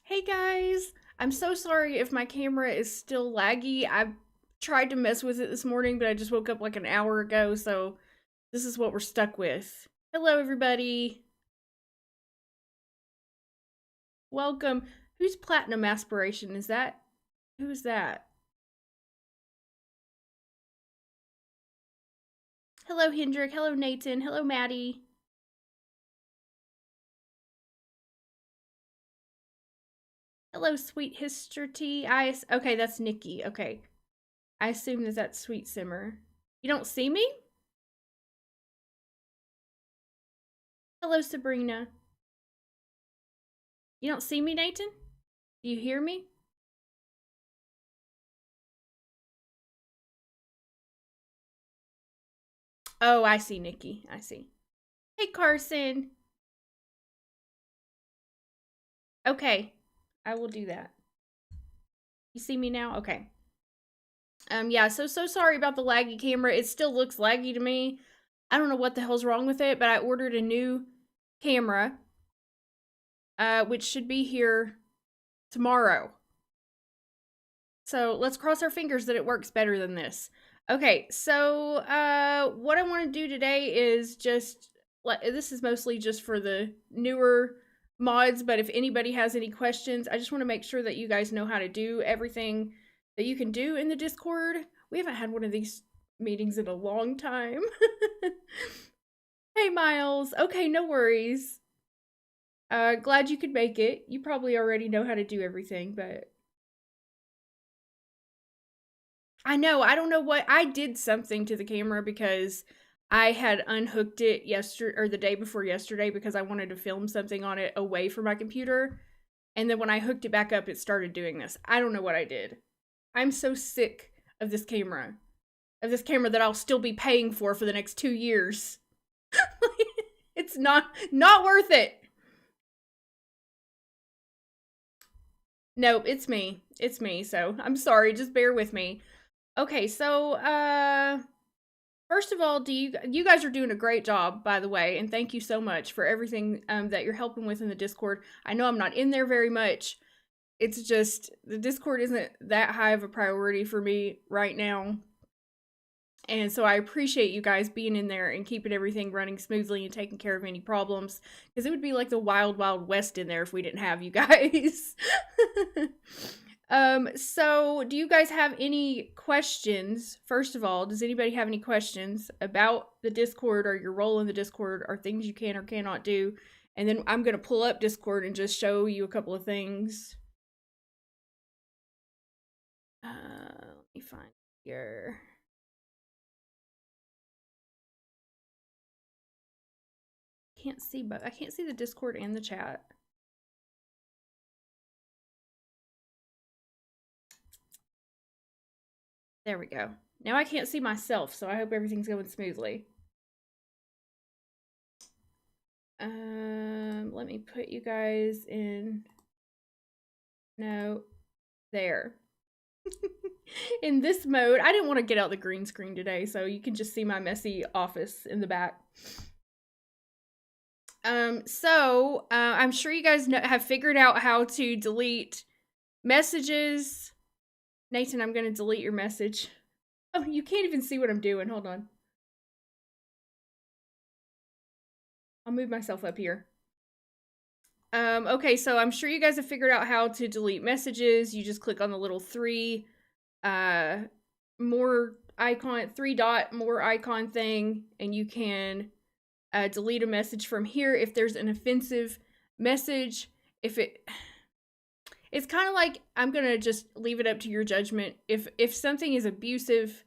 Hey guys, I'm so sorry if my camera is still laggy. I tried to mess with it this morning, but I just woke up like an hour ago, so this is what we're stuck with. Hello everybody. Welcome. Who's Platinum Aspiration? Is that? Who is that? Hello Hendrik. Hello Nathan. Hello Maddie. Hello Sweet History. Okay, that's Nikki. Okay. I assume that's Sweet Simmer. You don't see me? Hello Sabrina. You don't see me, Nathan? Do you hear me? Oh, I see, Nikki. I see. Hey, Carson. Okay, I will do that. You see me now? Okay. Yeah, so sorry about the laggy camera. It still looks laggy to me. I don't know what the hell's wrong with it, but I ordered a new camera, which should be here tomorrow. So let's cross our fingers that it works better than this. Okay, so what I want to do today is just, this is mostly just for the newer mods, but if anybody has any questions, I just want to make sure that you guys know how to do everything that you can do in the Discord. We haven't had one of these meetings in a long time. Hey, Miles. Okay, no worries. Glad you could make it. You probably already know how to do everything, but I know. I don't know what I did something to the camera because I had unhooked it yesterday or the day before yesterday because I wanted to film something on it away from my computer. And then when I hooked it back up, it started doing this. I don't know what I did. I'm so sick of this camera. Of this camera that I'll still be paying for the next 2 years. It's not worth it. Nope, it's me. It's me. So, I'm sorry. Just bear with me. Okay, so first of all, you guys are doing a great job, by the way, and thank you so much for everything that you're helping with in the Discord. I know I'm not in there very much. It's just the Discord isn't that high of a priority for me right now. And so I appreciate you guys being in there and keeping everything running smoothly and taking care of any problems, because it would be like the wild, wild west in there if we didn't have you guys. So do you guys have any questions? First of all, does anybody have any questions about the Discord or your role in the Discord or things you can or cannot do? And then I'm going to pull up Discord and just show you a couple of things. Let me find here. Can't see, but I can't see the Discord and the chat. There we go. Now I can't see myself, so I hope everything's going smoothly. Let me put you guys in. No, there. In this mode, I didn't want to get out the green screen today, so you can just see my messy office in the back. I'm sure you guys have figured out how to delete messages. Nathan, I'm going to delete your message. Oh, you can't even see what I'm doing. Hold on. I'll move myself up here. Okay, so I'm sure you guys have figured out how to delete messages. You just click on the little three more icon, 3-dot more icon thing, and you can delete a message from here if there's an offensive message. It's kind of like, I'm gonna just leave it up to your judgment. If something is abusive,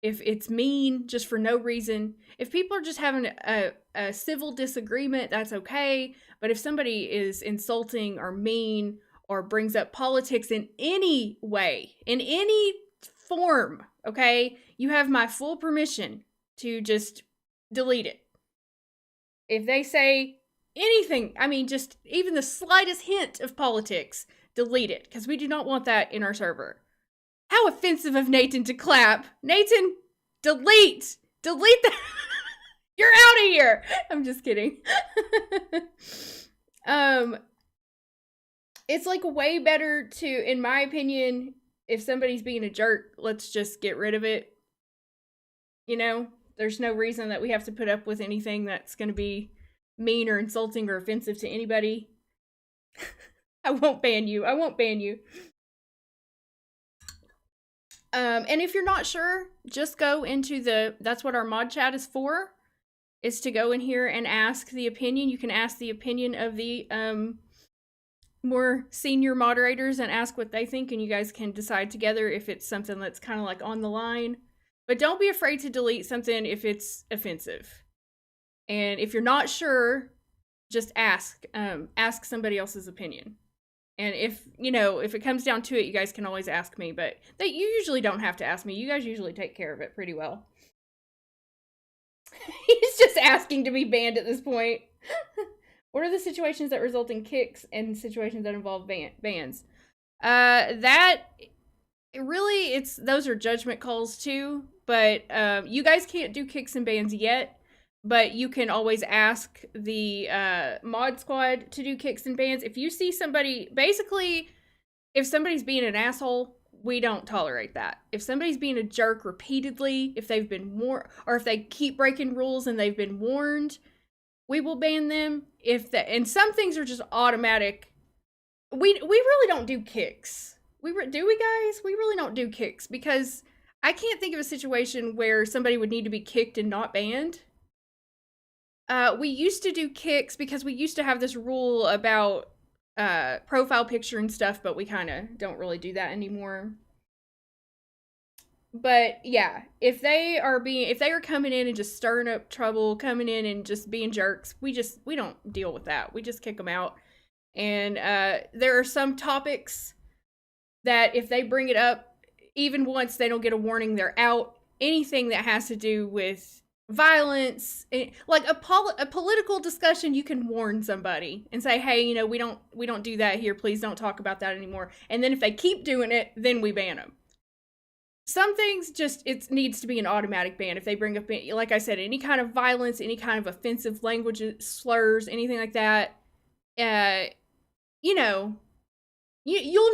if it's mean just for no reason, if people are just having a civil disagreement, that's okay. But if somebody is insulting or mean or brings up politics in any way, in any form, okay, you have my full permission to just delete it. If they say anything, I mean, just even the slightest hint of politics, delete it, because we do not want that in our server. How offensive of Nathan to clap. Nathan, delete! Delete that! You're out of here! I'm just kidding. It's like way better to, in my opinion, if somebody's being a jerk, let's just get rid of it. You know, there's no reason that we have to put up with anything that's going to be mean or insulting or offensive to anybody. I won't ban you. I won't ban you. And if you're not sure, just go into that's what our mod chat is for, is to go in here and ask the opinion. You can ask the opinion of the more senior moderators and ask what they think, and you guys can decide together if it's something that's kind of like on the line. But don't be afraid to delete something if it's offensive. And if you're not sure, just ask somebody else's opinion. And if it comes down to it, you guys can always ask me, but you usually don't have to ask me. You guys usually take care of it pretty well. He's just asking to be banned at this point. What are the situations that result in kicks and situations that involve bans? That really, those are judgment calls too. But you guys can't do kicks and bans yet. But you can always ask the mod squad to do kicks and bans. If you see somebody, basically, if somebody's being an asshole, we don't tolerate that. If somebody's being a jerk repeatedly, if they've been warned, or if they keep breaking rules and they've been warned, we will ban them. And some things are just automatic. We really don't do kicks. Do we, guys? We really don't do kicks because I can't think of a situation where somebody would need to be kicked and not banned. We used to do kicks because we used to have this rule about profile picture and stuff, but we kind of don't really do that anymore. But yeah, if they are coming in and just stirring up trouble, coming in and just being jerks, we don't deal with that. We just kick them out. And there are some topics that if they bring it up even once, they don't get a warning, they're out. Anything that has to do with violence, like a political discussion, you can warn somebody and say, hey, we don't do that here, please don't talk about that anymore. And then if they keep doing it, then we ban them. Some things it needs to be an automatic ban. If they bring up, like I said, any kind of violence, any kind of offensive language slurs, anything like that, you'll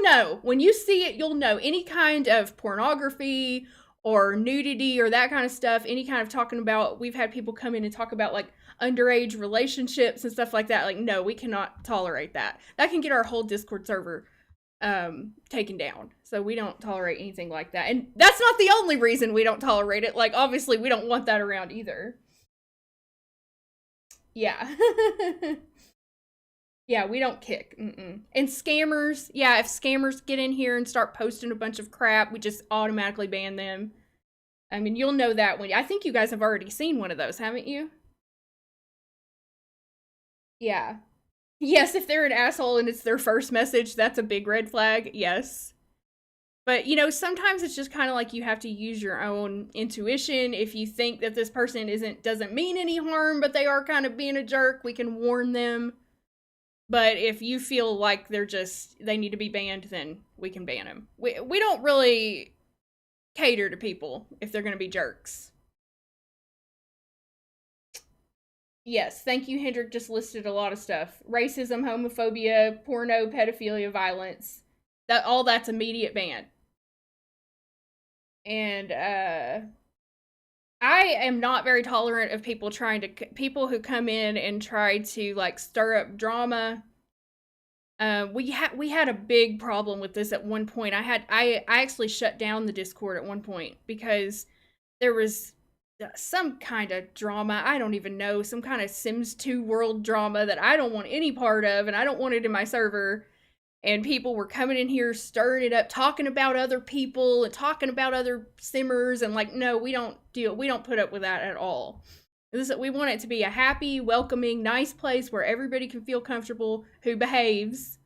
know when you see it. You'll know any kind of pornography or nudity or that kind of stuff, any kind of talking about, we've had people come in and talk about like underage relationships and stuff like that. Like, no, we cannot tolerate that. That can get our whole Discord server taken down. So we don't tolerate anything like that. And that's not the only reason we don't tolerate it. Like, obviously we don't want that around either. Yeah. Yeah, we don't kick. Mm-mm. And scammers, yeah, if scammers get in here and start posting a bunch of crap, we just automatically ban them. I mean, you'll know that I think you guys have already seen one of those, haven't you? Yeah. Yes, if they're an asshole and it's their first message, that's a big red flag, yes. But, sometimes it's just kind of like you have to use your own intuition. If you think that this person doesn't mean any harm, but they are kind of being a jerk, we can warn them. But if you feel like they need to be banned, then we can ban them. We don't really cater to people if they're going to be jerks. Yes, thank you, Hendrik just listed a lot of stuff. Racism, homophobia, porno, pedophilia, violence. That's immediate ban. And I am not very tolerant of people who come in and try to like stir up drama. We had a big problem with this at one point. I actually shut down the Discord at one point because there was some kind of drama. I don't even know, some kind of Sims 2 world drama that I don't want any part of, and I don't want it in my server. And people were coming in here, stirring it up, talking about other people and talking about other simmers, and like, no, we don't put up with that at all. We want it to be a happy, welcoming, nice place where everybody can feel comfortable, who behaves.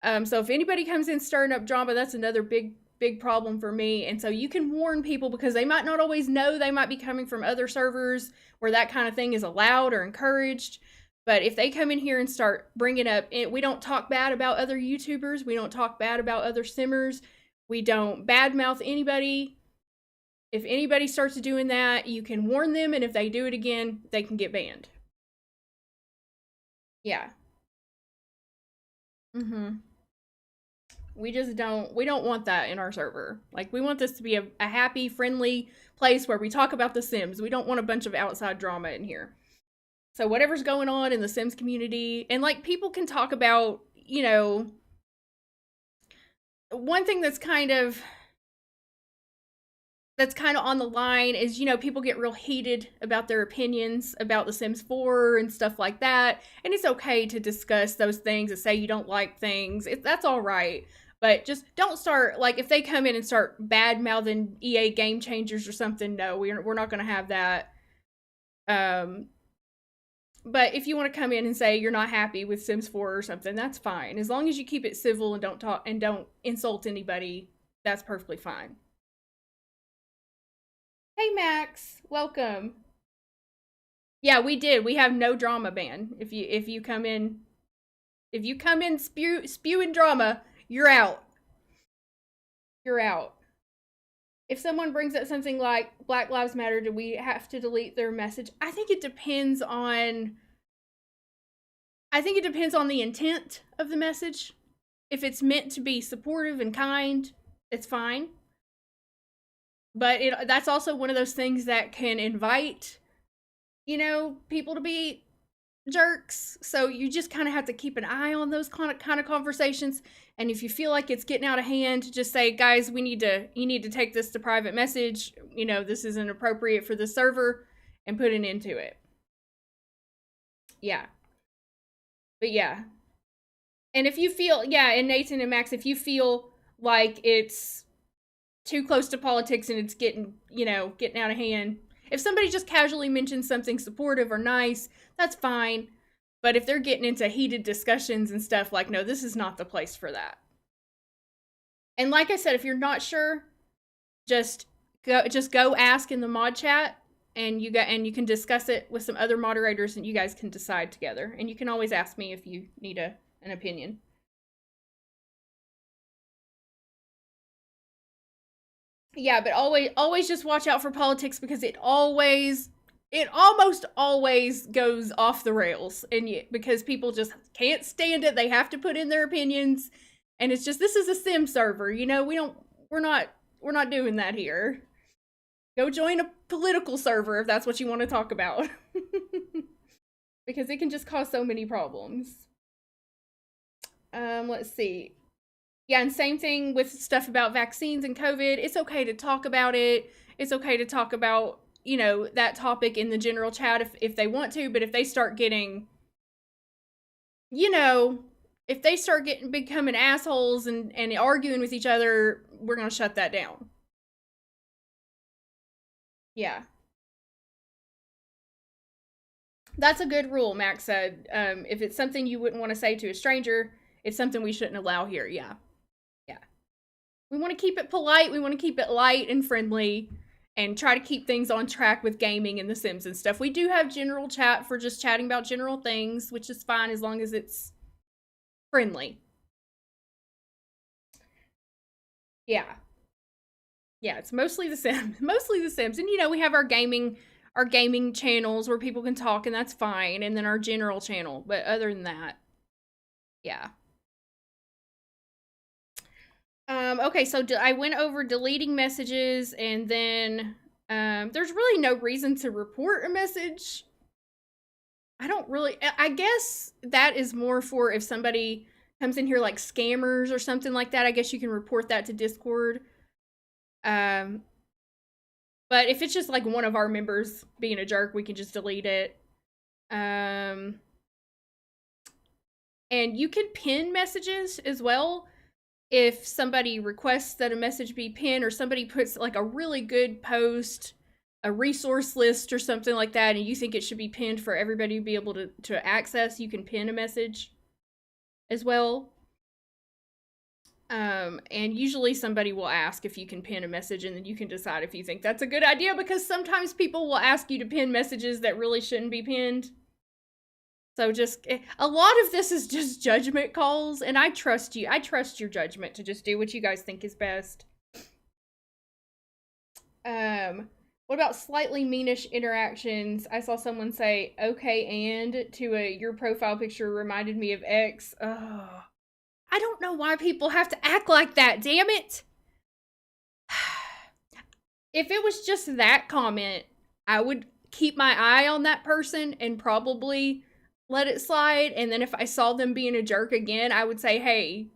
So if anybody comes in stirring up drama, that's another big problem for me. And so you can warn people because they might not always know. They might be coming from other servers where that kind of thing is allowed or encouraged. But if they come in here and start bringing up, we don't talk bad about other YouTubers. We don't talk bad about other simmers. We don't badmouth anybody. If anybody starts doing that, you can warn them. And if they do it again, they can get banned. Yeah. Mm-hmm. We just we don't want that in our server. Like, we want this to be a happy, friendly place where we talk about The Sims. We don't want a bunch of outside drama in here. So whatever's going on in the Sims community, and like people can talk about, you know, one thing that's kind of on the line is, you know, people get real heated about their opinions about The Sims 4 and stuff like that. And it's okay to discuss those things and say you don't like things. That's all right. But just don't start, like, if they come in and start bad mouthing EA Game Changers or something, no, we're not going to have that. But if you want to come in and say you're not happy with Sims 4 or something, that's fine. As long as you keep it civil and don't insult anybody, that's perfectly fine. Hey Max, welcome. Yeah, we did. We have no drama ban. If you come in spewing drama, you're out. You're out. If someone brings up something like Black Lives Matter, do we have to delete their message? I think it depends on the intent of the message. If it's meant to be supportive and kind, it's fine. But that's also one of those things that can invite, you know, people to be jerks. So you just kind of have to keep an eye on those kind of conversations. And if you feel like it's getting out of hand, just say, guys, you need to take this to private message. You know, this isn't appropriate for the server, and put an end to it. Yeah. But yeah. And if you feel, yeah, and Nathan and Max, if you feel like it's too close to politics and it's getting out of hand, if somebody just casually mentions something supportive or nice, that's fine. But if they're getting into heated discussions and stuff, like, no, this is not the place for that. And like I said, if you're not sure, just go ask in the mod chat, and you can discuss it with some other moderators, and you guys can decide together. And you can always ask me if you need an opinion. Yeah, but always just watch out for politics, because it almost always goes off the rails, and because people just can't stand it. They have to put in their opinions, and it's just, this is a sim server, you know. We're not doing that here. Go join a political server if that's what you want to talk about. Because it can just cause so many problems. Let's see. Yeah, and same thing with stuff about vaccines and COVID. It's okay to talk about it. It's okay to talk about, you know, that topic in the general chat if they want to, but if they start getting, you know, if they start becoming assholes and arguing with each other, we're going to shut that down. Yeah. That's a good rule, Max said. If it's something you wouldn't want to say to a stranger, it's something we shouldn't allow here. Yeah. Yeah. We want to keep it polite. We want to keep it light and friendly, and try to keep things on track with gaming and The Sims and stuff. We do have general chat for just chatting about general things, which is fine as long as it's friendly. Yeah. Yeah, it's mostly The Sims. Mostly The Sims. And, you know, we have our gaming channels where people can talk, and that's fine. And then our general channel. But other than that, yeah. Okay, so I went over deleting messages, and then there's really no reason to report a message. I guess that is more for if somebody comes in here like scammers or something like that. I guess you can report that to Discord. But if it's just like one of our members being a jerk, we can just delete it. And you can pin messages as well. If somebody requests that a message be pinned, or somebody puts like a really good post, a resource list or something like that, and you think it should be pinned for everybody to be able to access, you can pin a message as well. And usually somebody will ask if you can pin a message, and then you can decide if you think that's a good idea, because sometimes people will ask you to pin messages that really shouldn't be pinned. So just, a lot of this is just judgment calls, and I trust you. I trust your judgment to just do what you guys think is best. What about slightly meanish interactions? I saw someone say, okay, and to your profile picture reminded me of X. Oh, I don't know why people have to act like that, damn it. If it was just that comment, I would keep my eye on that person and probably let it slide. And then if I saw them being a jerk again, I would say, hey,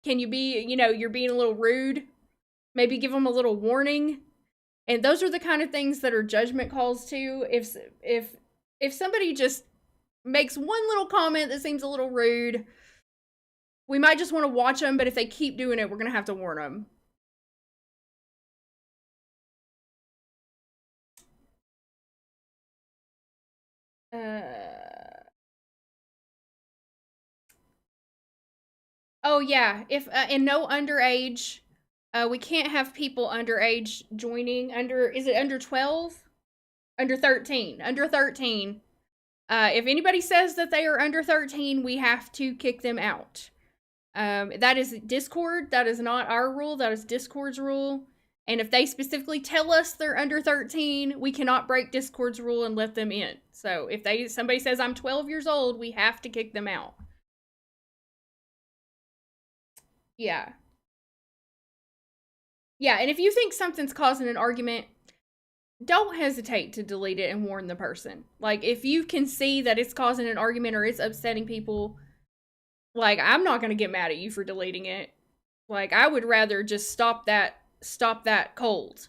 can you be, you're being a little rude. Maybe give them a little warning. And those are the kind of things that are judgment calls too. If somebody just makes one little comment that seems a little rude, we might just want to watch them, but if they keep doing it, we're going to have to warn them. Oh yeah, if and no underage. We can't have people underage joining. Is it under 12? Under 13. Under 13. If anybody says that they are under 13, we have to kick them out. That is Discord. That is not our rule. That is Discord's rule. And if they specifically tell us they're under 13, we cannot break Discord's rule and let them in. So if somebody says I'm 12 years old, we have to kick them out. Yeah. Yeah, and if you think something's causing an argument, don't hesitate to delete it and warn the person. Like, if you can see that it's causing an argument or it's upsetting people, like, I'm not going to get mad at you for deleting it. Like, I would rather just stop that cold.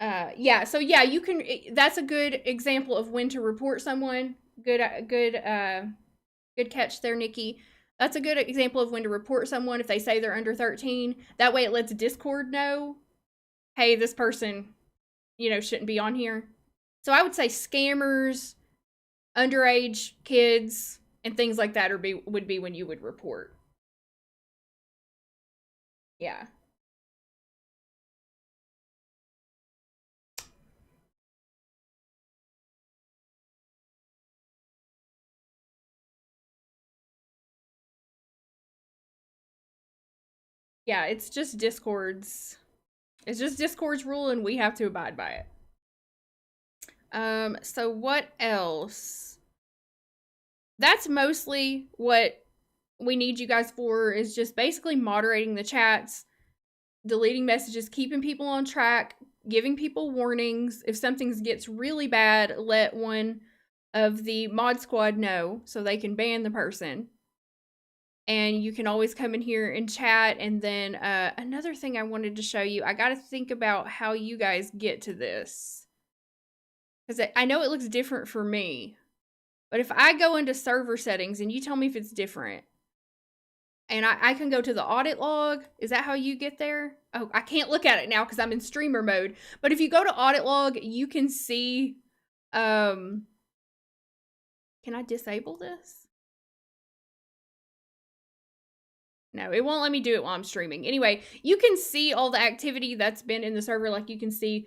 Yeah, so yeah, you can, that's a good example of when to report someone. Good catch there, Nikki. That's a good example of when to report someone if they say they're under 13. That way it lets Discord know, hey, this person, shouldn't be on here. So I would say scammers, underage kids, and things like that would be when you would report. Yeah. Yeah, it's just Discord's rule and we have to abide by it. So what else? That's mostly what we need you guys for, is just basically moderating the chats, deleting messages, keeping people on track, giving people warnings. If something gets really bad, let one of the mod squad know so they can ban the person. And you can always come in here and chat. And then another thing I wanted to show you, I got to think about how you guys get to this, because I know it looks different for me. But if I go into server settings and you tell me if it's different, and I can go to the audit log. Is that how you get there? Oh, I can't look at it now because I'm in streamer mode. But if you go to audit log, you can see, can I disable this? No, it won't let me do it while I'm streaming. Anyway, you can see all the activity that's been in the server. Like, you can see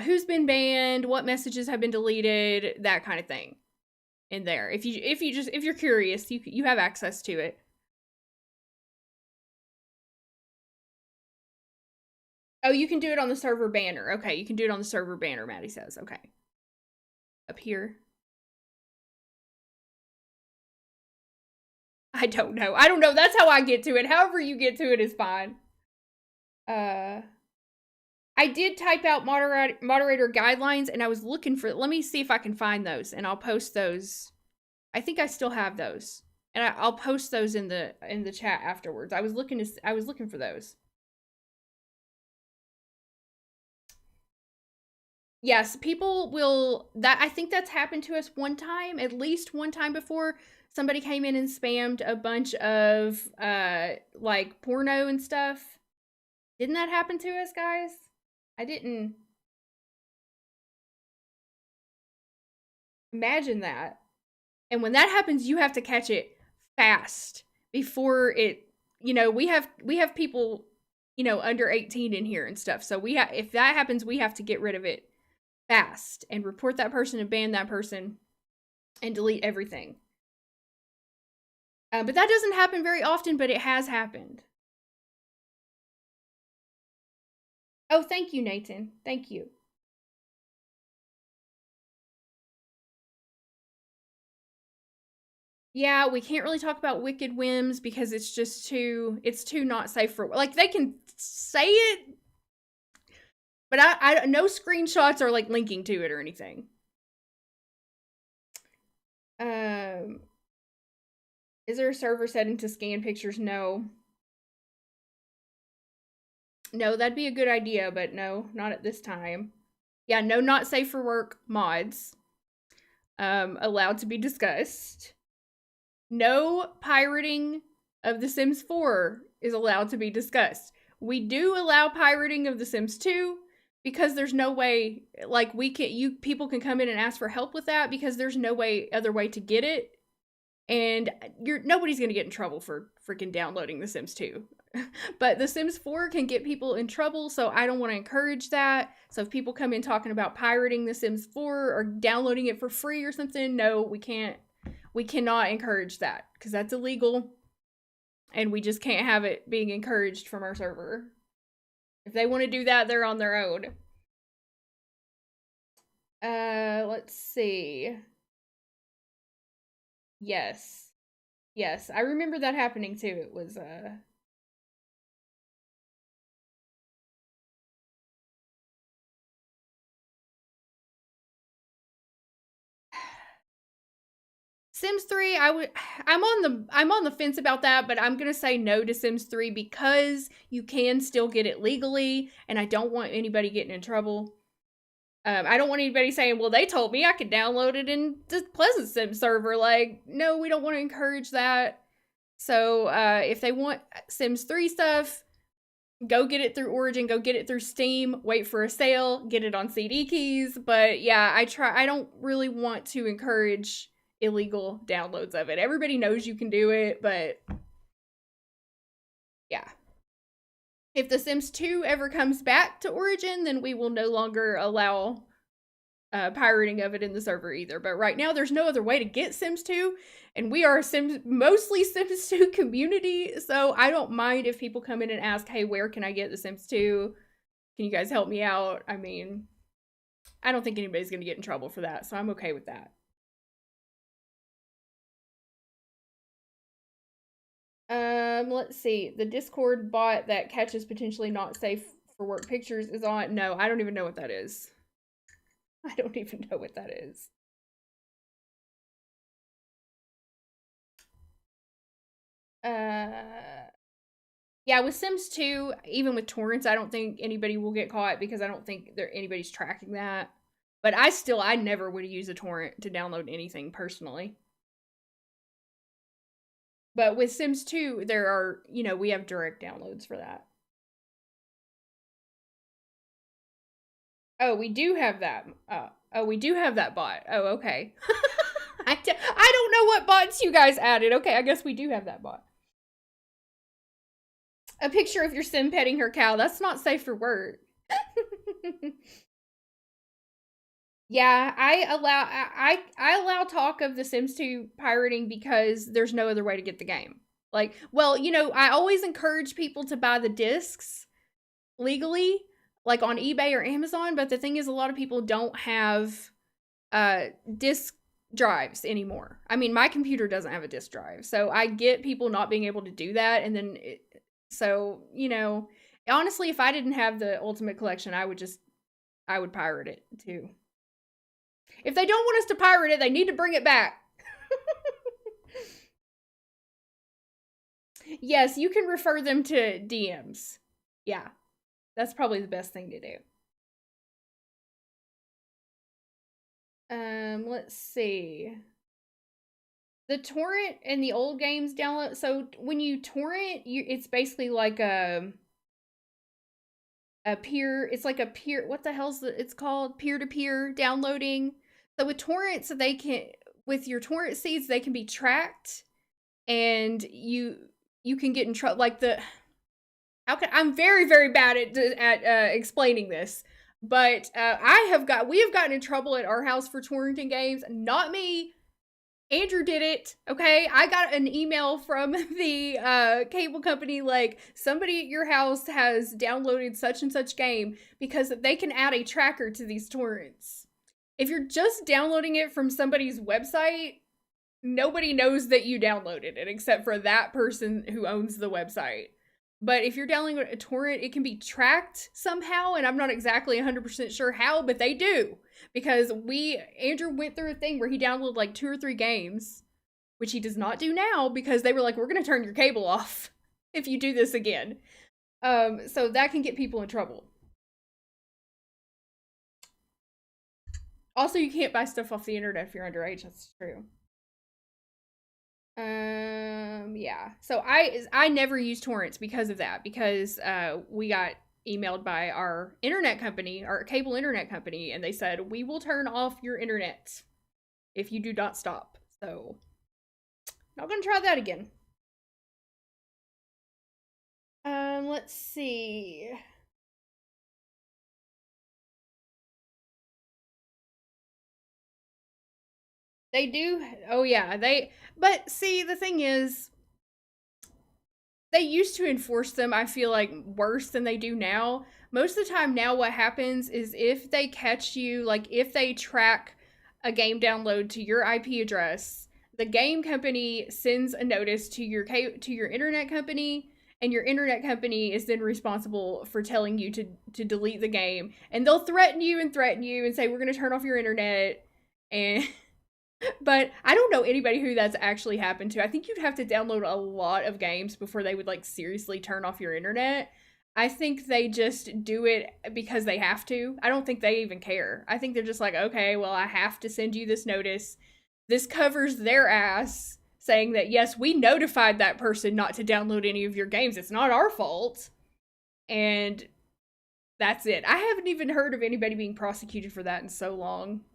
who's been banned, what messages have been deleted, that kind of thing in there. If you're curious, you have access to it. Oh, you can do it on the server banner. Okay, you can do it on the server banner, Maddie says. Okay. Up here. I don't know. That's how I get to it. However you get to it is fine. I did type out moderator guidelines, and I was looking for, let me see if I can find those, and I'll post those. I think I still have those. And I'll post those in the chat afterwards. I was looking for those. Yes, people will, I think that's happened to us one time, at least one time before. Somebody came in and spammed a bunch of like porno and stuff. Didn't that happen to us, guys? I didn't imagine that. And when that happens, you have to catch it fast before it, we have people, under 18 in here and stuff. So if that happens, we have to get rid of it fast and report that person and ban that person and delete everything. But that doesn't happen very often, but it has happened. Oh, thank you, Nathan. Thank you. Yeah, we can't really talk about Wicked Whims because it's too not safe for, like, they can say it, but I no screenshots are like linking to it or anything. Um, is there a server setting to scan pictures? No. No, that'd be a good idea, but no, not at this time. Yeah, no, not safe for work mods. Allowed to be discussed. No pirating of The Sims 4 is allowed to be discussed. We do allow pirating of The Sims 2 because there's no way, like, people can come in and ask for help with that because there's no other way to get it, and nobody's gonna get in trouble for freaking downloading The Sims 2. But The Sims 4 can get people in trouble, so I don't want to encourage that. So if people come in talking about pirating The Sims 4 or downloading it for free or something, no, we can't. We cannot encourage that because that's illegal, and we just can't have it being encouraged from our server. If they want to do that, they're on their own. Let's see. Yes. Yes, I remember that happening too. It was Sims 3, I'm on the fence about that, but I'm going to say no to Sims 3 because you can still get it legally, and I don't want anybody getting in trouble. I don't want anybody saying, well, they told me I could download it in the Pleasant Sim server. Like, no, we don't want to encourage that. So if they want Sims 3 stuff, go get it through Origin, go get it through Steam, wait for a sale, get it on CD keys. But yeah, I don't really want to encourage illegal downloads of it. Everybody knows you can do it, but yeah. If The Sims 2 ever comes back to Origin, then we will no longer allow pirating of it in the server either. But right now, there's no other way to get Sims 2, and we are mostly Sims 2 community, so I don't mind if people come in and ask, hey, where can I get The Sims 2? Can you guys help me out? I mean, I don't think anybody's going to get in trouble for that, so I'm okay with that. Let's see. The Discord bot that catches potentially not safe for work pictures is on. No, I don't even know what that is. I don't even know what that is. Yeah, with Sims 2, even with torrents, I don't think anybody will get caught because I don't think anybody's tracking that. But I never would use a torrent to download anything personally. But with Sims 2, there are, we have direct downloads for that. Oh, we do have that. Oh, we do have that bot. Oh, okay. I don't know what bots you guys added. Okay, I guess we do have that bot. A picture of your sim petting her cow. That's not safe for work. Yeah, I allow talk of The Sims 2 pirating because there's no other way to get the game. Like, well, I always encourage people to buy the discs legally, like on eBay or Amazon, but the thing is a lot of people don't have disc drives anymore. I mean, my computer doesn't have a disc drive, so I get people not being able to do that, and then honestly, if I didn't have the Ultimate Collection, I would pirate it too. If they don't want us to pirate it, they need to bring it back. Yes, you can refer them to DMs. Yeah, that's probably the best thing to do. Let's see. The torrent in the old games download. So when you torrent, it's basically like a peer. It's like a peer. What the hell's it's called? Peer-to-peer downloading. So with torrents, with your torrent seeds, they can be tracked, and you can get in trouble. Like I'm very, very bad at explaining this, but we have gotten in trouble at our house for torrenting games. Not me. Andrew did it, okay? I got an email from the cable company like, somebody at your house has downloaded such and such game because they can add a tracker to these torrents. If you're just downloading it from somebody's website, nobody knows that you downloaded it except for that person who owns the website. But if you're downloading a torrent, it can be tracked somehow, and I'm not exactly 100% sure how, but they do. Because Andrew went through a thing where he downloaded like 2 or 3 games, which he does not do now because they were like, we're going to turn your cable off if you do this again. So that can get people in trouble. Also, you can't buy stuff off the internet if you're underage. That's true. Yeah. So I never use torrents because of that, because we got emailed by our internet company, our cable internet company, and they said, we will turn off your internet if you do not stop. So not gonna try that again. Let's see. They do. Oh yeah, but see, the thing is, they used to enforce them, I feel like, worse than they do now. Most of the time now what happens is if they catch you, like if they track a game download to your IP address, the game company sends a notice to your internet company, and your internet company is then responsible for telling you to delete the game. And they'll threaten you and say, we're going to turn off your internet. And but I don't know anybody who that's actually happened to. I think you'd have to download a lot of games before they would like seriously turn off your internet. I think they just do it because they have to. I don't think they even care. I think they're just like, okay, well, I have to send you this notice. This covers their ass, saying that, yes, we notified that person not to download any of your games. It's not our fault. And that's it. I haven't even heard of anybody being prosecuted for that in so long.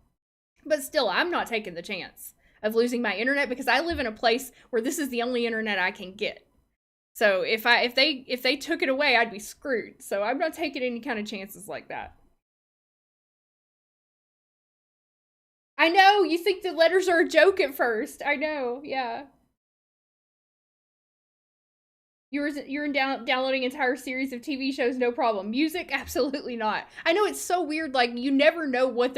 But still, I'm not taking the chance of losing my internet because I live in a place where this is the only internet I can get. So if they took it away, I'd be screwed. So I'm not taking any kind of chances like that. I know, you think the letters are a joke at first. I know, yeah. You're downloading entire series of TV shows, no problem. Music, absolutely not. I know, it's so weird, like you never know what's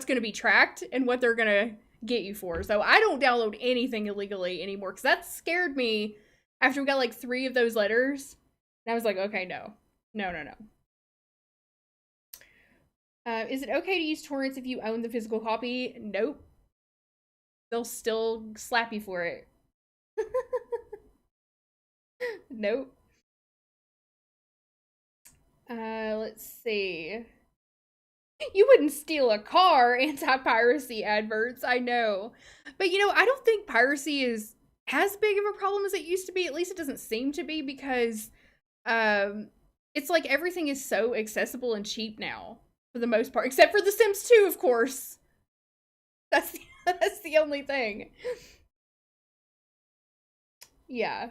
gonna be tracked and what they're gonna get you for. So I don't download anything illegally anymore because that scared me after we got like 3 of those letters. And I was like, okay, no. Is it okay to use torrents if you own the physical copy? Nope. They'll still slap you for it. Nope. Let's see. You wouldn't steal a car, anti-piracy adverts, I know. But I don't think piracy is as big of a problem as it used to be. At least it doesn't seem to be, because it's like everything is so accessible and cheap now, for the most part. Except for The Sims 2, of course. That's the only thing. Yeah.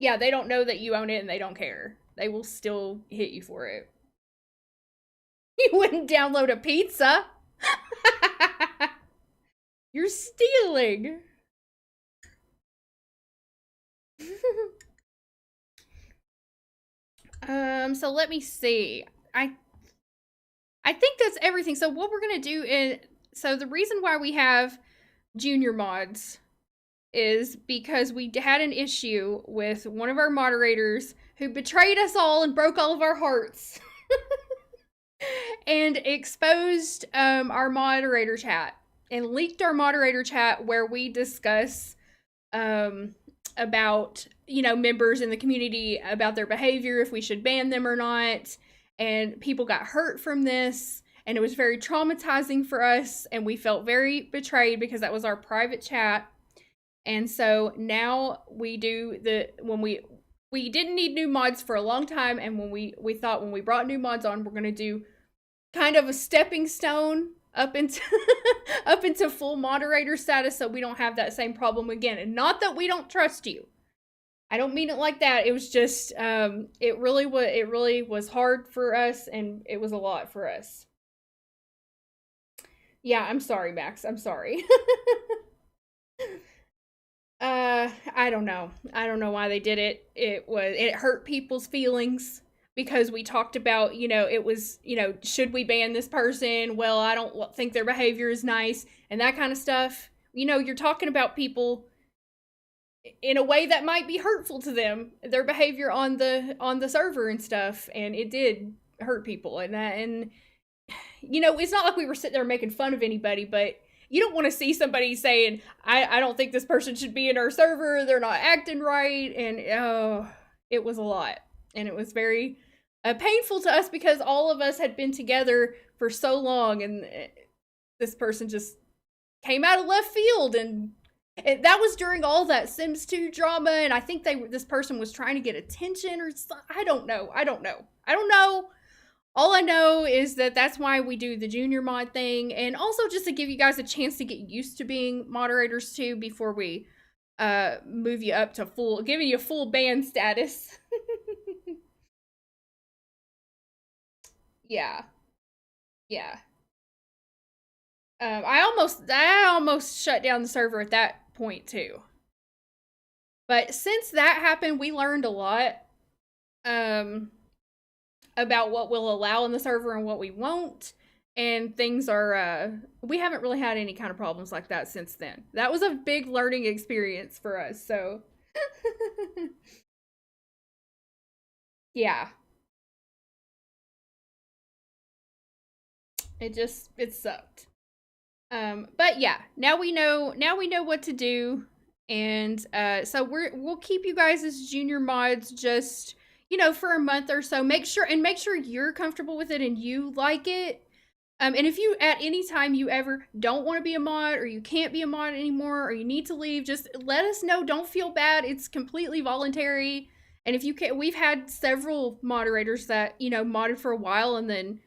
Yeah, they don't know that you own it and they don't care. They will still hit you for it. You wouldn't download a pizza. You're stealing. So let me see. I think that's everything. So what we're gonna do is, so the reason why we have junior mods is because we had an issue with one of our moderators who betrayed us all and broke all of our hearts. And exposed our moderator chat and leaked our moderator chat where we discuss about members in the community, about their behavior, if we should ban them or not. And people got hurt from this, and it was very traumatizing for us, and we felt very betrayed because that was our private chat. And so now we do when we didn't need new mods for a long time, and when we thought when we brought new mods on, we're going to do kind of a stepping stone up into up into full moderator status, so we don't have that same problem again. And not that we don't trust you. I don't mean it like that. It was just it really was hard for us, and it was a lot for us. Yeah, I'm sorry, Max. I'm sorry. I don't know. I don't know why they did it. It hurt people's feelings because we talked about, it was, should we ban this person? Well, I don't think their behavior is nice and that kind of stuff. you're talking about people in a way that might be hurtful to them, their behavior on the server and stuff, and it did hurt people. And it's not like we were sitting there making fun of anybody, but you don't want to see somebody saying, I don't think this person should be in our server, they're not acting right. And oh, it was a lot. And it was very painful to us because all of us had been together for so long, and this person just came out of left field. And that was during all that Sims 2 drama, and I think this person was trying to get attention or something. I don't know. All I know is that that's why we do the junior mod thing, and also just to give you guys a chance to get used to being moderators too before we move you up to giving you full ban status. Yeah. Yeah. I almost shut down the server at that point too. But since that happened, we learned a lot about what we'll allow in the server and what we won't. And things are, we haven't really had any kind of problems like that since then. That was a big learning experience for us, so. Yeah. It sucked. But yeah, now we know what to do. And so we'll keep you guys as junior mods just, for a month or so. Make sure you're comfortable with it and you like it. And if you at any time you ever don't want to be a mod, or you can't be a mod anymore, or you need to leave, just let us know. Don't feel bad. It's completely voluntary. And if you can, we've had several moderators that, modded for a while and then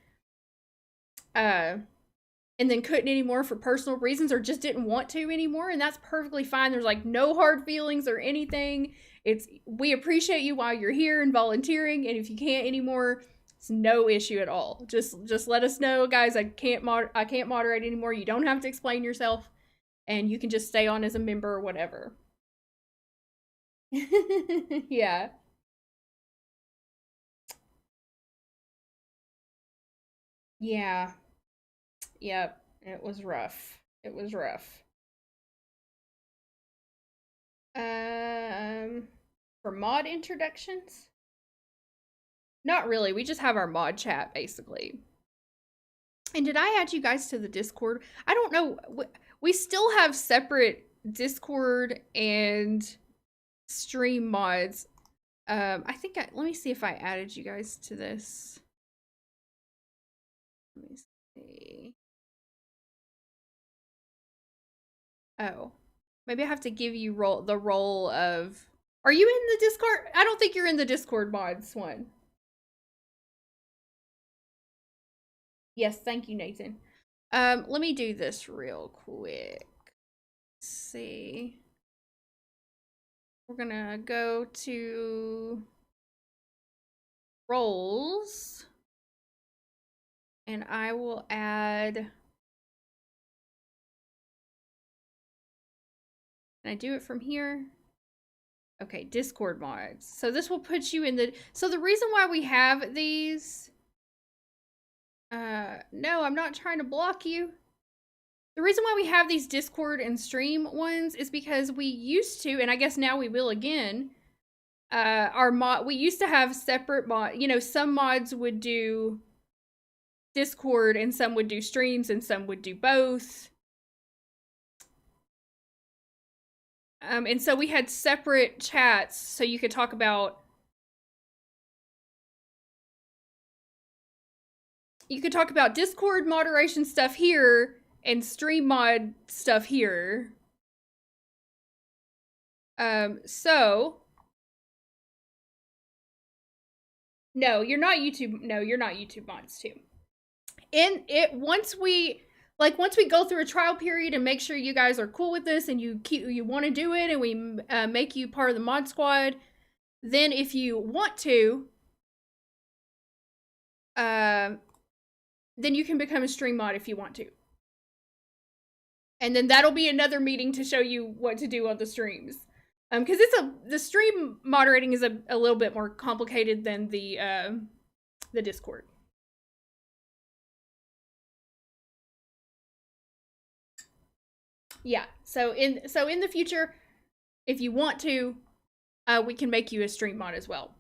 couldn't anymore for personal reasons, or just didn't want to anymore, and that's perfectly fine. There's like no hard feelings or anything. We appreciate you while you're here and volunteering, and if you can't anymore, it's no issue at all. Just let us know, guys. I can't moderate anymore. You don't have to explain yourself, and you can just stay on as a member or whatever. Yeah. Yeah. Yep. It was rough. For mod introductions? Not really. We just have our mod chat, basically. And did I add you guys to the Discord? I don't know. We still have separate Discord and stream mods. I think let me see if I added you guys to this. Let me see. Oh, maybe I have to give you the role of. Are you in the Discord? I don't think you're in the Discord mods one. Yes, thank you, Nathan. Let me do this real quick. Let's see. We're gonna go to roles, and I will add. Can I do it from here? Okay, Discord mods. So this will put you in the. So the reason why we have these. No, I'm not trying to block you. The reason why we have these Discord and stream ones is because we used to, and I guess now we will again. We used to have separate mod. Some mods would do Discord, and some would do streams, and some would do both. And so we had separate chats, so you could talk about. You could talk about Discord moderation stuff here and stream mod stuff here. So. No, you're not YouTube. No, you're not YouTube mods too. Once we go through a trial period and make sure you guys are cool with this and you want to do it, and we make you part of the mod squad, then if you want to, then you can become a stream mod if you want to. And then that'll be another meeting to show you what to do on the streams. Because the stream moderating is a little bit more complicated than the Discord. Yeah. So in the future, if you want to, we can make you a stream mod as well.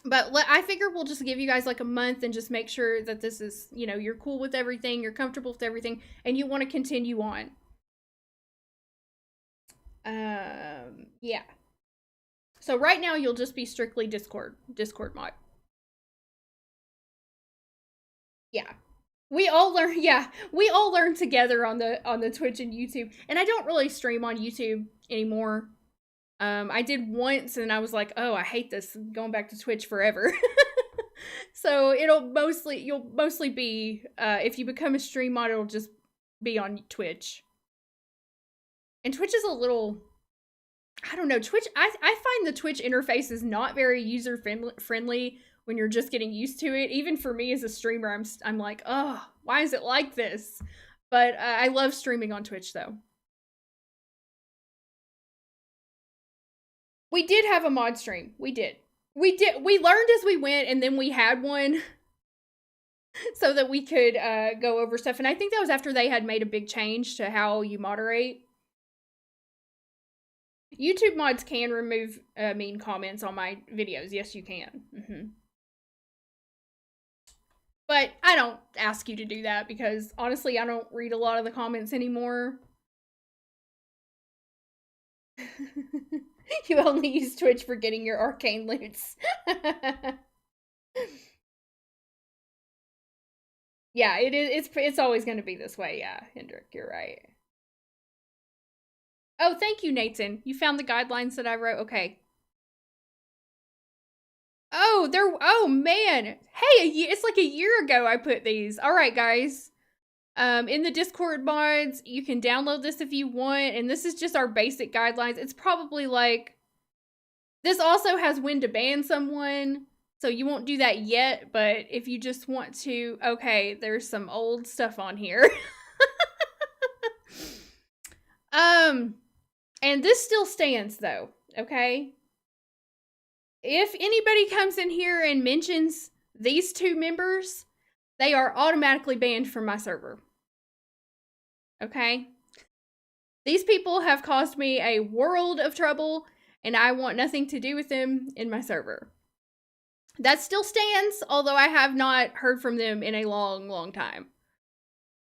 But I figure we'll just give you guys like a month and just make sure that this is, you know, you're cool with everything, you're comfortable with everything, and you want to continue on. Yeah. So right now you'll just be strictly Discord mod. Yeah. We all learn, yeah, we all learn together on the Twitch and YouTube. And I don't really stream on YouTube anymore. I did once and I was like, oh, I hate this. I'm going back to Twitch forever. So you'll mostly be, if you become a stream mod, it'll just be on Twitch. And Twitch is a little, I don't know, Twitch, I find the Twitch interface is not very user friendly when you're just getting used to it. Even for me as a streamer, I'm like, oh, why is it like this? But I love streaming on Twitch though. We did have a mod stream. We did. We learned as we went, and then we had one so that we could go over stuff. And I think that was after they had made a big change to how you moderate. YouTube mods can remove mean comments on my videos. Yes, you can. But I don't ask you to do that because honestly, I don't read a lot of the comments anymore. You only use Twitch for getting your arcane loots. Yeah, it's always going to be this way. Yeah, Hendrik, you're right. Oh, thank you, Nathan. You found the guidelines that I wrote. Okay. Oh man. Hey, it's like a year ago I put these. All right, guys. In the Discord mods, you can download this if you want, and this is just our basic guidelines. It's probably like, this also has when to ban someone, so you won't do that yet, but if you just want to, okay, there's some old stuff on here. And this still stands though, okay? If anybody comes in here and mentions these two members, they are automatically banned from my server. Okay? These people have caused me a world of trouble, and I want nothing to do with them in my server. That still stands, although I have not heard from them in a long, long time.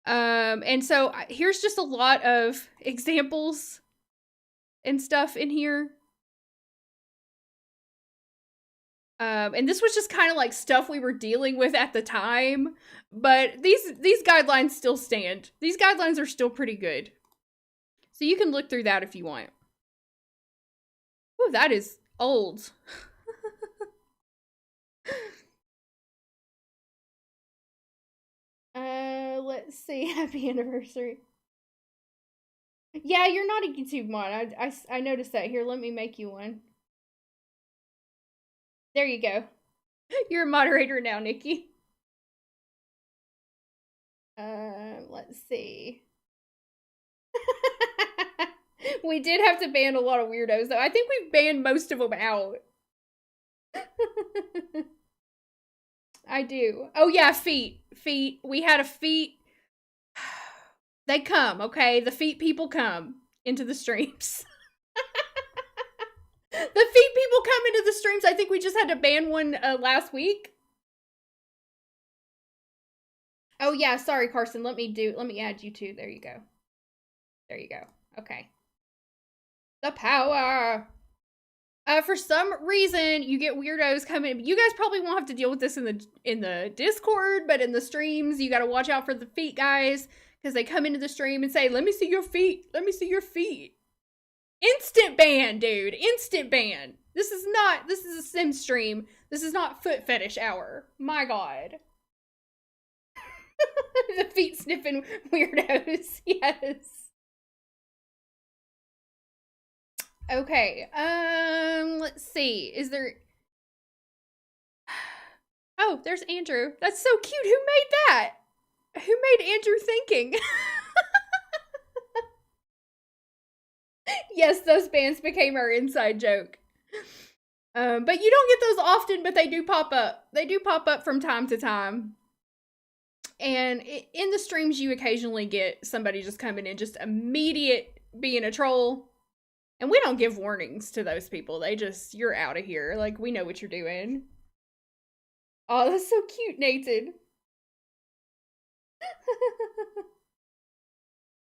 And so here's just a lot of examples and stuff in here. And this was just kind of like stuff we were dealing with at the time, but these guidelines still stand. These guidelines are still pretty good. So you can look through that if you want. Oh, that is old. Let's see. Happy anniversary. Yeah, you're not a YouTube mod. I noticed that. Here, let me make you one. There you go. You're a moderator now, Nikki. Let's see. We did have to ban a lot of weirdos, though. I think we've banned most of them out. I do. Oh, yeah, feet. Feet. We had a feet. They come, okay? The feet people come into the streams. The feet people come into the streams. I think we just had to ban one last week. Oh, yeah. Sorry, Carson. Let me add you too. There you go. There you go. Okay. The power. For some reason, you get weirdos coming. You guys probably won't have to deal with this in the Discord, but in the streams, you got to watch out for the feet guys because they come into the stream and say, "Let me see your feet. Let me see your feet." Instant ban, dude. Instant ban. This is a sim stream. This is not foot fetish hour. My God. The feet sniffing weirdos. Yes. Okay. Let's see. Is there... Oh, there's Andrew. That's so cute. Who made that? Who made Andrew thinking? Yes, those bands became our inside joke. But you don't get those often, but they do pop up. They do pop up from time to time. And in the streams, you occasionally get somebody just coming in, just immediate being a troll. And we don't give warnings to those people. They just, you're out of here. Like, we know what you're doing. Oh, that's so cute, Nathan.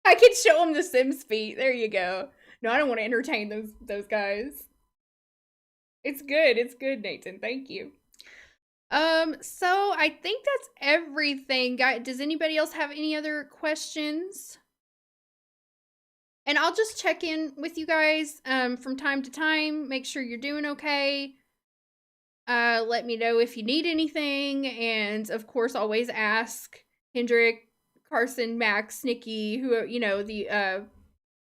I could show them the Sims feet. There you go. No, I don't want to entertain those guys. It's good, Nathan. Thank you. So I think that's everything. Does anybody else have any other questions? And I'll just check in with you guys from time to time, make sure you're doing okay. Let me know if you need anything, and of course, always ask Hendrik, Carson, Max, Nikki, who the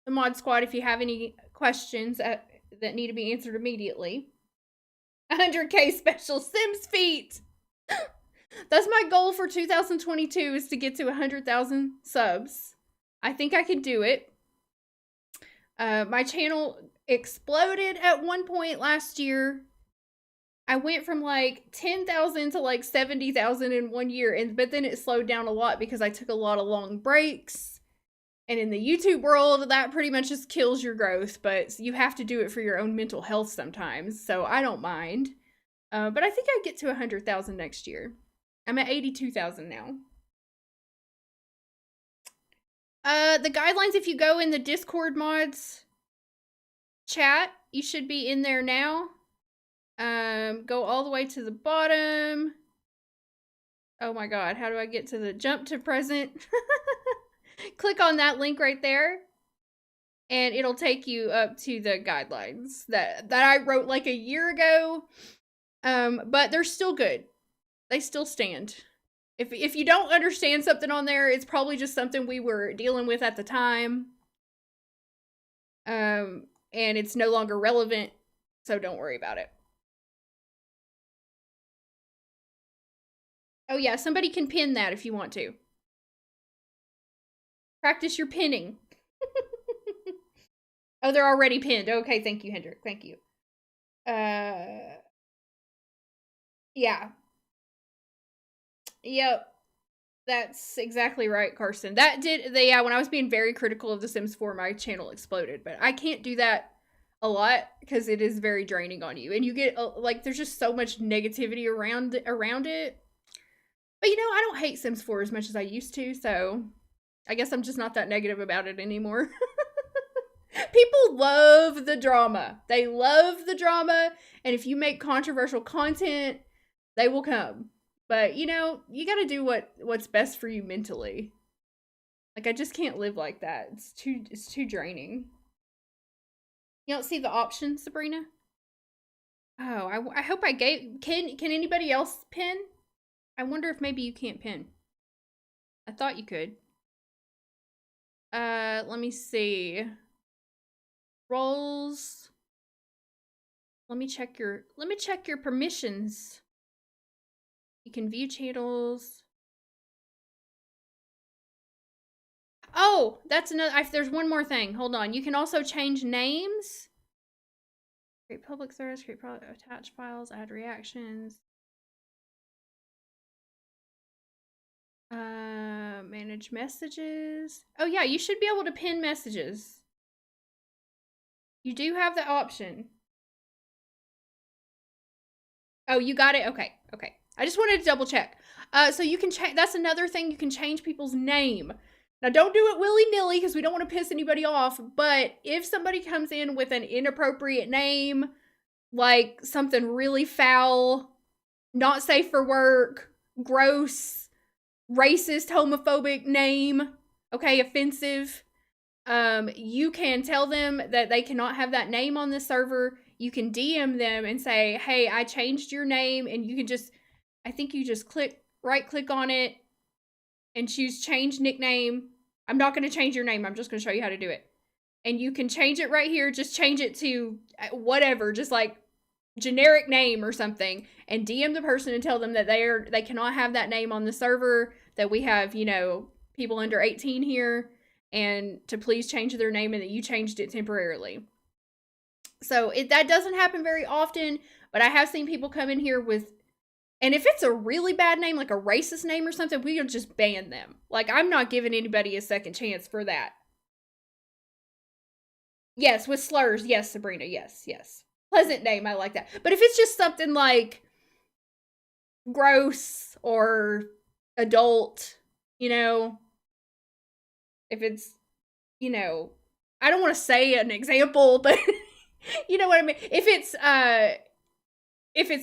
mod squad if you have any questions that need to be answered immediately. 100k special Sims feet. That's my goal for 2022 is to get to 100,000 subs. I think I can do it. My channel exploded at one point last year. I went from like 10,000 to like 70,000 in 1 year, but then it slowed down a lot because I took a lot of long breaks. And in the YouTube world, that pretty much just kills your growth, but you have to do it for your own mental health sometimes, so I don't mind. But I think I get to 100,000 next year. I'm at 82,000 now. The guidelines, if you go in the Discord mods chat, you should be in there now. Go all the way to the bottom. Oh my god, how do I get to the jump to present? Click on that link right there, and it'll take you up to the guidelines that I wrote like a year ago. But they're still good. They still stand. If you don't understand something on there, it's probably just something we were dealing with at the time. And it's no longer relevant, so don't worry about it. Oh yeah, somebody can pin that if you want to. Practice your pinning. Oh, they're already pinned. Okay, thank you, Hendrik. Thank you. Yeah. Yep. That's exactly right, Carson. Yeah, when I was being very critical of The Sims 4, my channel exploded. But I can't do that a lot because it is very draining on you. And you get, like, there's just so much negativity around it. But, I don't hate Sims 4 as much as I used to, so I guess I'm just not that negative about it anymore. People love the drama. They love the drama, and if you make controversial content, they will come. But, you gotta do what's best for you mentally. Like, I just can't live like that. It's too draining. You don't see the options, Sabrina? Oh, I hope I gave... Can anybody else pin? I wonder if maybe you can't pin. I thought you could. Let me see. Roles. Let me check your permissions. You can view channels. Oh, that's another. There's one more thing. Hold on. You can also change names. Create public service. Create attach files. Add reactions. Manage messages. Oh yeah, you should be able to pin messages. You do have the option. Oh, you got it? Okay. I just wanted to double check. So you can change, that's another thing, you can change people's name. Now, don't do it willy-nilly because we don't want to piss anybody off, but if somebody comes in with an inappropriate name, like something really foul, not safe for work, gross, racist, homophobic name, okay, offensive, you can tell them that they cannot have that name on the server. You can DM them and say, hey, I changed your name, and you can just, I think you just right click on it and choose change nickname. I'm not going to change your name. I'm just going to show you how to do it. And you can change it right here. Just change it to whatever, just like generic name or something, and DM the person and tell them that they cannot have that name on the server, that we have, people under 18 here, and to please change their name and that you changed it temporarily. So that doesn't happen very often, but I have seen people come in here with And if it's a really bad name, like a racist name or something, we'll just ban them. Like, I'm not giving anybody a second chance for that. Yes, with slurs. Yes, Sabrina. Yes, yes. Pleasant name. I like that. But if it's just something like gross or adult, you know, if it's, you know, I don't want to say an example, but you know what I mean? If it's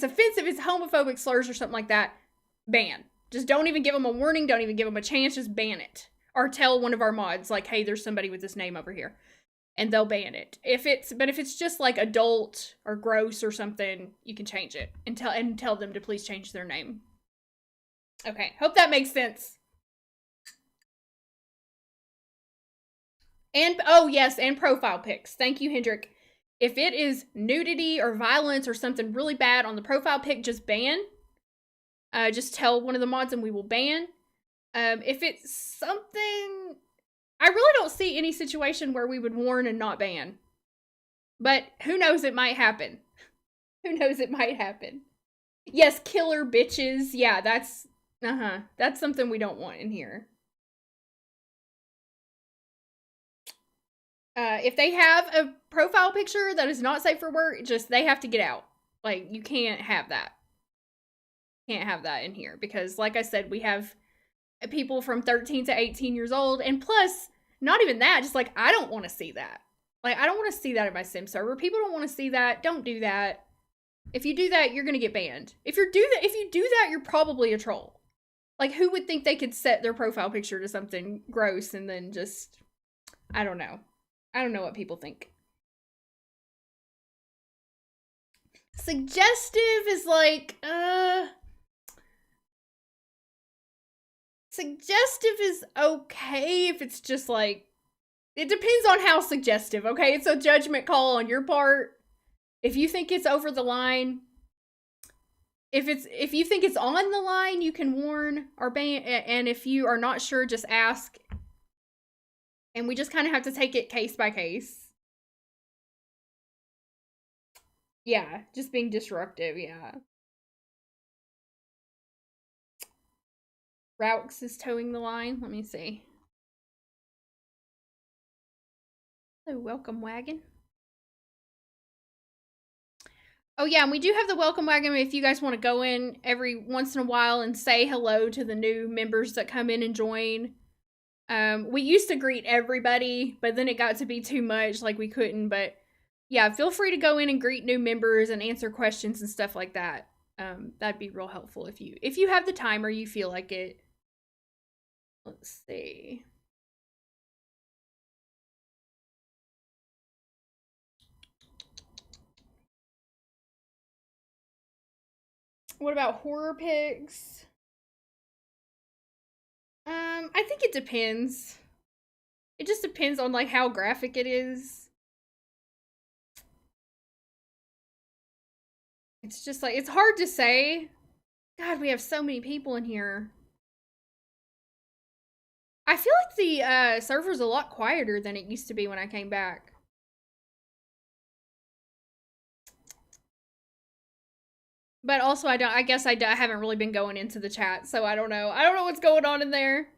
offensive, it's homophobic slurs or something like that, ban. Just don't even give them a warning, don't even give them a chance, just ban it. Or tell one of our mods, like, hey, there's somebody with this name over here. And they'll ban it. If it's just like adult or gross or something, you can change it and tell them to please change their name. Okay, hope that makes sense. And oh yes, and profile pics. Thank you, Hendrik. If it is nudity or violence or something really bad on the profile pic, just ban. Just tell one of the mods and we will ban. If it's something, I really don't see any situation where we would warn and not ban. But who knows, it might happen. Who knows, it might happen. Yes, killer bitches. Yeah, that's something we don't want in here. If they have a profile picture that is not safe for work, just they have to get out. Like, you can't have that. Can't have that in here because, like I said, we have people from 13 to 18 years old, and plus, not even that, just like, I don't want to see that. Like, I don't want to see that in my sim server. People don't want to see that. Don't do that. If you do that, you're gonna get banned. If you do that, you're probably a troll. Like, who would think they could set their profile picture to something gross and then just, I don't know. I don't know what people think. Suggestive is like, suggestive is okay if it's just like, it depends on how suggestive, okay? It's a judgment call on your part. If you think it's over the line, if you think it's on the line, you can warn or ban, and if you are not sure, just ask. And we just kind of have to take it case by case. Yeah, just being disruptive, yeah. Raux is towing the line. Let me see. Hello, welcome wagon. Oh yeah, and we do have the welcome wagon if you guys want to go in every once in a while and say hello to the new members that come in and join. We used to greet everybody, but then it got to be too much, like we couldn't, but yeah, feel free to go in and greet new members and answer questions and stuff like that. That'd be real helpful if you have the time or you feel like it. Let's see. What about horror pics? I think it depends. It just depends on like how graphic it is. It's just like, it's hard to say. God, we have so many people in here. I feel like the server's a lot quieter than it used to be when I came back. But also, I guess I haven't really been going into the chat, so I don't know. I don't know what's going on in there.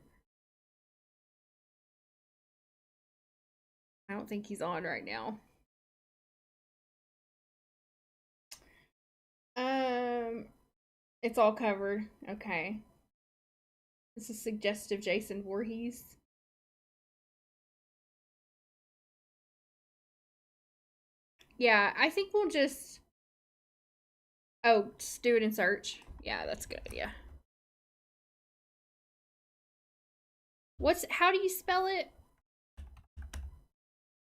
I don't think he's on right now. It's all covered. Okay. This is suggestive Jason Voorhees. Yeah, I think we'll just... Oh, just do it in search. Yeah, that's a good idea. How do you spell it?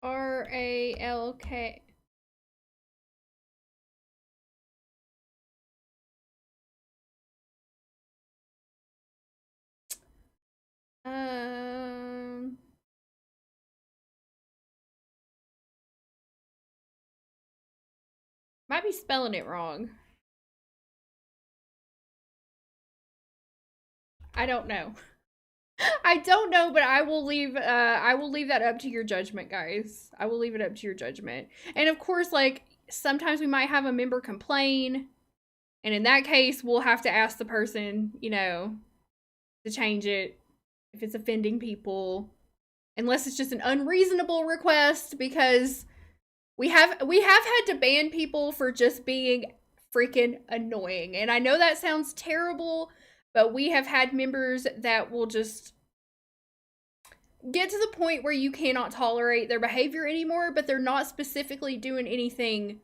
R-A-L-K. Might be spelling it wrong. I don't know. I don't know, but I will leave that up to your judgment, guys. I will leave it up to your judgment. And of course, like, sometimes we might have a member complain. And in that case, we'll have to ask the person, to change it if it's offending people, unless it's just an unreasonable request, because we have had to ban people for just being freaking annoying. And I know that sounds terrible, but we have had members that will just get to the point where you cannot tolerate their behavior anymore, but they're not specifically doing anything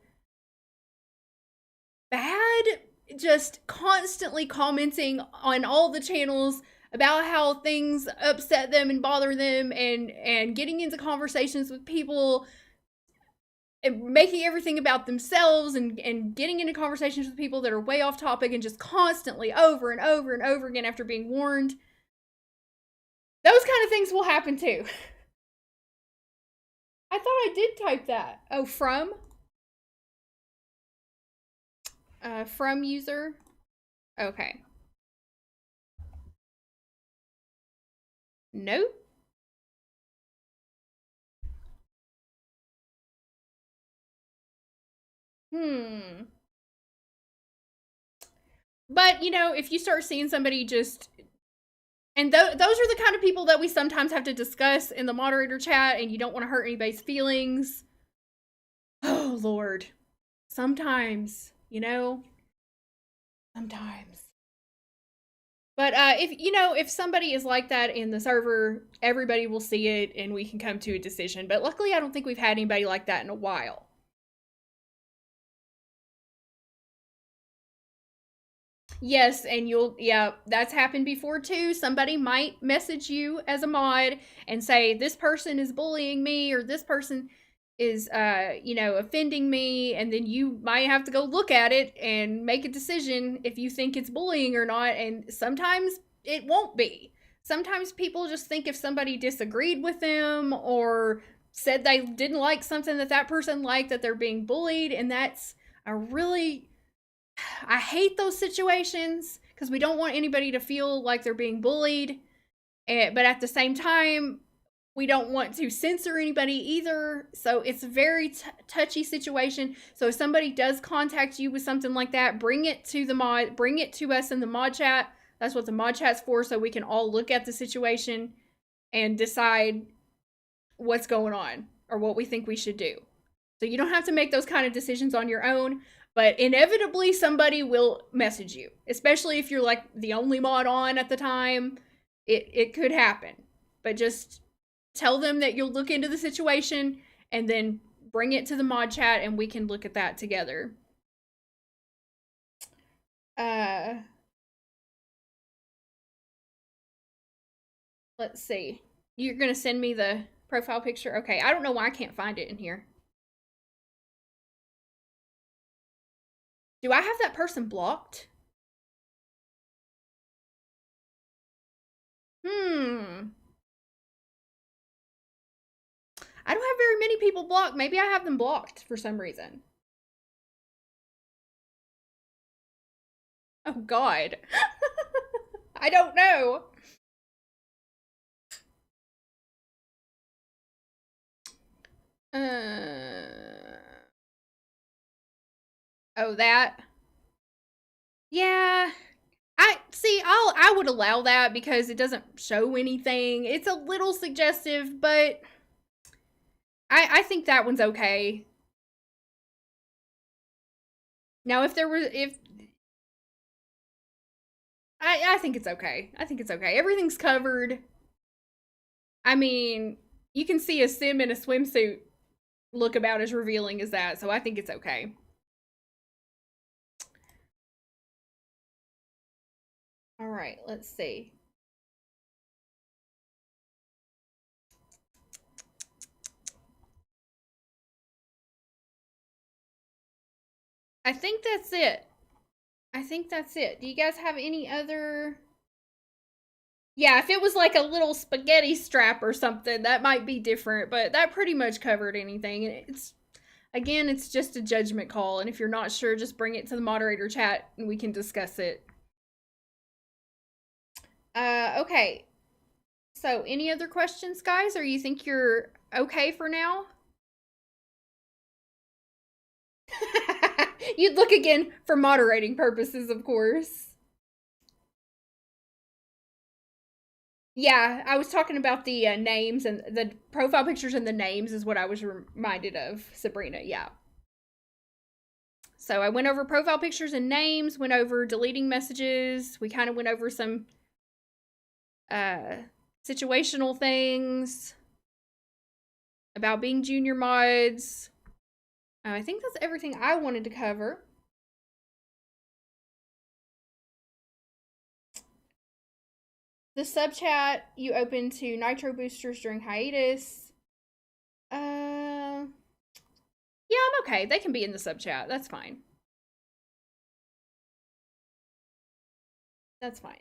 bad, just constantly commenting on all the channels about how things upset them and bother them, and getting into conversations with people and making everything about themselves, and getting into conversations with people that are way off topic, and just constantly over and over and over again after being warned. Those kind of things will happen too. I thought I did type that. Oh, from user. Okay. Nope. But, if you start seeing somebody just, and those are the kind of people that we sometimes have to discuss in the moderator chat, and you don't want to hurt anybody's feelings. Oh, Lord. Sometimes, sometimes. But if somebody is like that in the server, everybody will see it and we can come to a decision. But luckily, I don't think we've had anybody like that in a while. Yes, and that's happened before too. Somebody might message you as a mod and say, this person is bullying me, or this person is, offending me. And then you might have to go look at it and make a decision if you think it's bullying or not. And sometimes it won't be. Sometimes people just think if somebody disagreed with them or said they didn't like something that person liked, that they're being bullied. And that's I hate those situations, because we don't want anybody to feel like they're being bullied. But at the same time, we don't want to censor anybody either. So it's a very touchy situation. So if somebody does contact you with something like that, bring it to us in the mod chat. That's what the mod chat's for, so we can all look at the situation and decide what's going on or what we think we should do. So you don't have to make those kind of decisions on your own, but inevitably somebody will message you, especially if you're like the only mod on at the time. It could happen, but just tell them that you'll look into the situation and then bring it to the mod chat and we can look at that together. Let's see. You're gonna send me the profile picture? Okay, I don't know why I can't find it in here. Do I have that person blocked? I don't have very many people blocked. Maybe I have them blocked for some reason. Oh, God. I don't know. Oh, that. Yeah. I would allow that because it doesn't show anything. It's a little suggestive, but I think that one's okay. Now, if I think it's okay. I think it's okay. Everything's covered. I mean, you can see a sim in a swimsuit look about as revealing as that, so I think it's okay. All right, let's see. I think that's it. Do you guys have any other? Yeah, if it was like a little spaghetti strap or something, that might be different, but that pretty much covered anything. And it's just a judgment call, and if you're not sure, just bring it to the moderator chat and we can discuss it. Okay. So, any other questions, guys, or you think you're okay for now? You'd look again for moderating purposes, of course. Yeah, I was talking about the names and the profile pictures and the names is what I was reminded of, Sabrina. Yeah. So I went over profile pictures and names, went over deleting messages. We kind of went over some situational things about being junior mods. I think that's everything I wanted to cover. The sub chat you open to nitro boosters during hiatus. Yeah, I'm okay. They can be in the sub chat. That's fine. That's fine.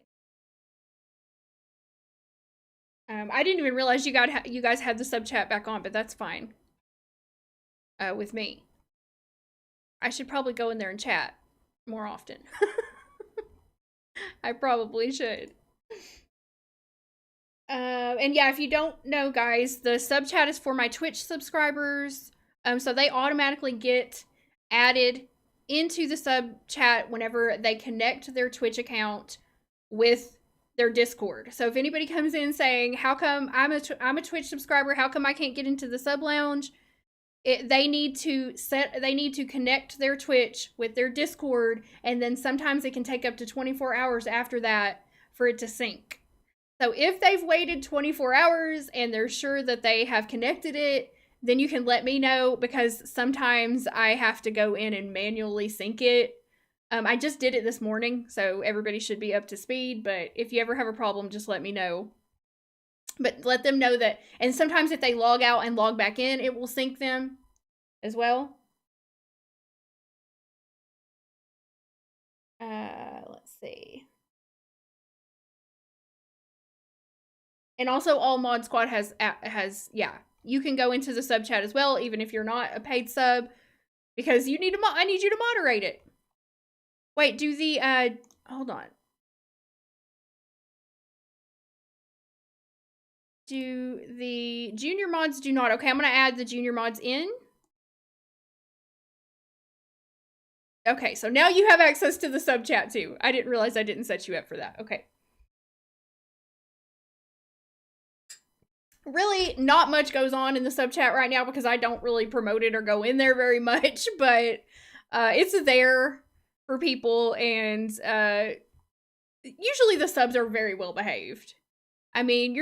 I didn't even realize you guys had the sub chat back on, but that's fine. With me, I should probably go in there and chat more often. I probably should. And yeah, if you don't know, guys, the sub chat is for my Twitch subscribers. So they automatically get added into the sub chat whenever they connect their Twitch account with their Discord. So if anybody comes in saying, "How come I'm a Twitch subscriber? How come I can't get into the sub lounge?" They need to connect their Twitch with their Discord, and then sometimes it can take up to 24 hours after that for it to sync. So if they've waited 24 hours and they're sure that they have connected it, then you can let me know, because sometimes I have to go in and manually sync it. I just did it this morning, so everybody should be up to speed, but if you ever have a problem, just let me know. But let them know that, and sometimes if they log out and log back in, it will sync them as well. Let's see. And also all Mod Squad has yeah, you can go into the sub chat as well, even if you're not a paid sub, because you need I need you to moderate it. Wait, do the hold on. Do the junior mods do not? Okay, I'm gonna add the junior mods in. Okay, so now you have access to the sub chat too. I didn't realize I didn't set you up for that. Okay. Really, not much goes on in the sub chat right now because I don't really promote it or go in there very much, but it's there for people, and usually the subs are very well behaved. I mean,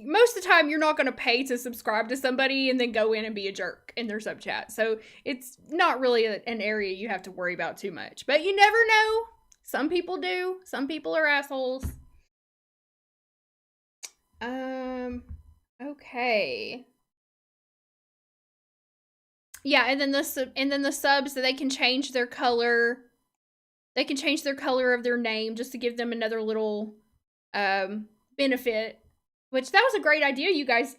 most of the time, you're not going to pay to subscribe to somebody and then go in and be a jerk in their sub chat. So it's not really an area you have to worry about too much. But you never know. Some people do. Some people are assholes. Okay. Yeah, and then the subs, they can change their color. They can change their color of their name just to give them another little benefit. Which, that was a great idea, you guys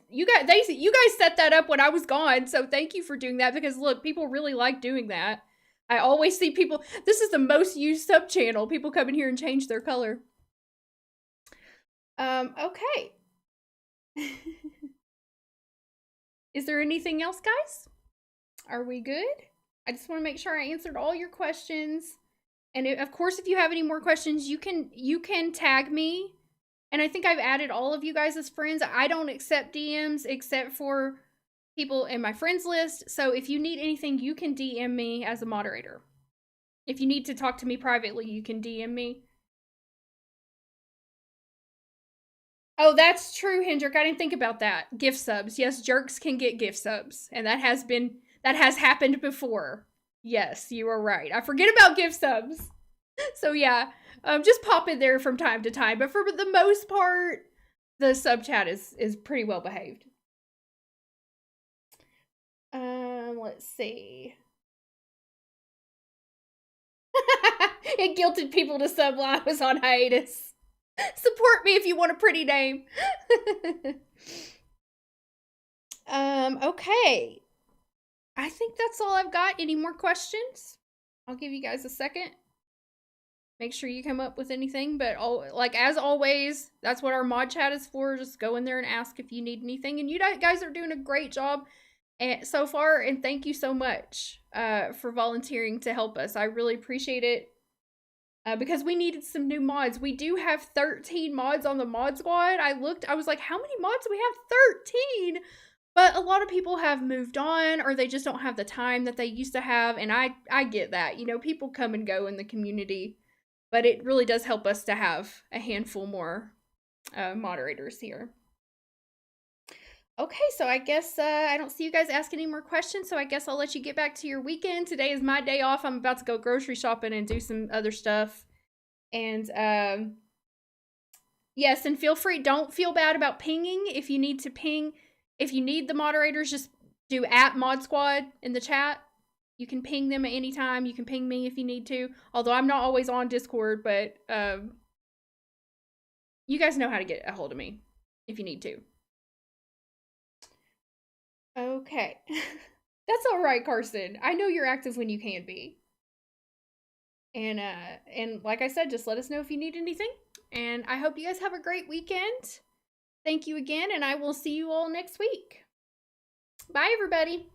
set that up when I was gone, so thank you for doing that, because look, people really like doing that. I always see people, this is the most used sub channel, people come in here and change their color. Okay. Is there anything else, guys? Are we good? I just want to make sure I answered all your questions. And of course, if you have any more questions, you can tag me. And I think I've added all of you guys as friends. I don't accept DMs except for people in my friends list. So if you need anything, you can DM me as a moderator. If you need to talk to me privately, you can DM me. Oh, that's true, Hendrik. I didn't think about that. Gift subs. Yes, jerks can get gift subs. And that has happened before. Yes, you are right. I forget about gift subs. So yeah, just pop in there from time to time. But for the most part, the sub chat is pretty well behaved. Let's see. It guilted people to sub while I was on hiatus. Support me if you want a pretty name. Okay. I think that's all I've got. Any more questions? I'll give you guys a second. Make sure you come up with anything, but like as always, that's what our mod chat is for. Just go in there and ask if you need anything. And you guys are doing a great job and so far, and thank you so much for volunteering to help us. I really appreciate it. Because we needed some new mods. We do have 13 mods on the mod squad. I looked, I was like, how many mods do we have? 13! But a lot of people have moved on, or they just don't have the time that they used to have, and I get that. You know, people come and go in the community, but it really does help us to have a handful more moderators here. Okay, so I guess I don't see you guys asking any more questions, so I guess I'll let you get back to your weekend. Today is my day off. I'm about to go grocery shopping and do some other stuff. And yes, and feel free, don't feel bad about pinging. If you need to ping, if you need the moderators, just do @mod squad in the chat. You can ping them at any time. You can ping me if you need to. Although I'm not always on Discord, but you guys know how to get a hold of me if you need to. Okay. That's all right, Carson. I know you're active when you can be. And like I said, just let us know if you need anything. And I hope you guys have a great weekend. Thank you again, and I will see you all next week. Bye, everybody.